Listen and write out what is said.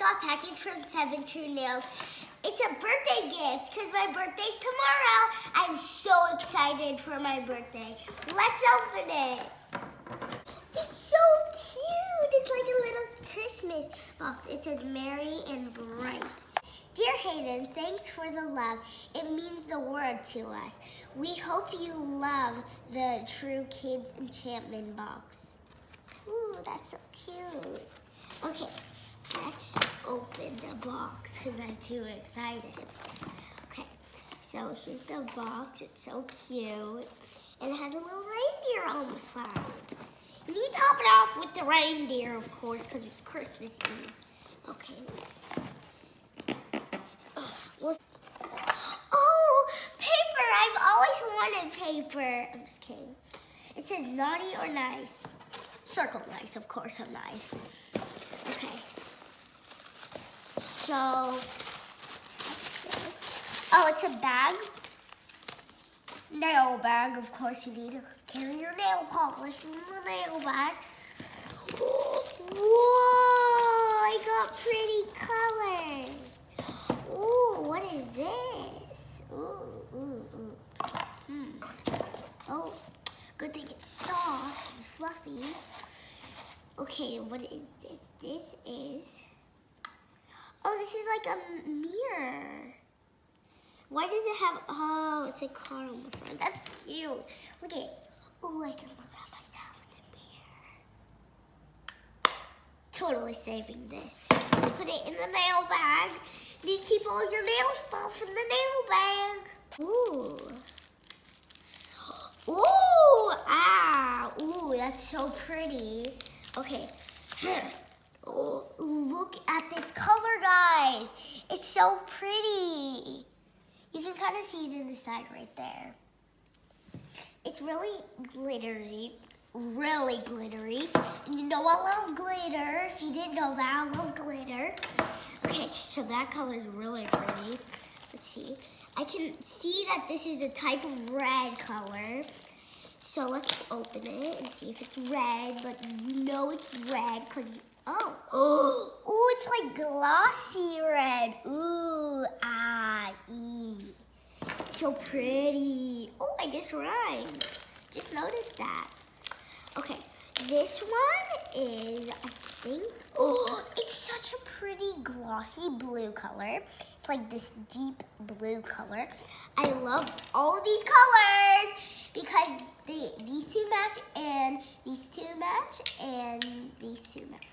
got a package from 7 True Nails. It's a birthday gift because my birthday's tomorrow. I'm so excited for my birthday. Let's open it. It's so cute. It's like a little Christmas box. It says Merry and Bright. Dear Hayden, thanks for the love. It means the world to us. We hope you love the True Kids enchantment box. Ooh, that's so cute. Okay, let's open the box because I'm too excited. Okay, so here's the box. It's so cute. And it has a little reindeer on the side. You need to top it off with the reindeer, of course, because it's Christmas Eve. Okay, let's... Oh, paper! I've always wanted paper. I'm just kidding. It says naughty or nice. Circle nice, of course I'm nice. Okay. So, what's this? Oh, it's a bag. Nail bag, of course you need to carry your nail polish in the nail bag. Whoa, I got pretty colors. Ooh, what is this? Oh, good thing it's soft and fluffy. Okay, what is this? This is... Oh, this is like a mirror. Why does it have... Oh, it's a car on the front. That's cute. Look at it. Oh, I can look at myself in the mirror. Totally saving this. Let's put it in the nail bag. You keep all your nail stuff in the nail bag. Ooh. Ooh, ah. Ooh, that's so pretty. Okay. Oh, look at this color, guys. It's so pretty. You can kind of see it in the side right there. It's really glittery. Really glittery. And you know I love glitter. If you didn't know that, I love glitter. Okay, so that color is really pretty. Let's see. I can see that this is a type of red color. So let's open it and see if it's red. But you know it's red because oh, it's like glossy red. Ooh, so pretty. Oh, I just rhymed. Just noticed that. Okay, this one is, I think, oh, it's such a pretty glossy blue color. It's like this deep blue color. I love all of these colors because these two match and these two match and these two match.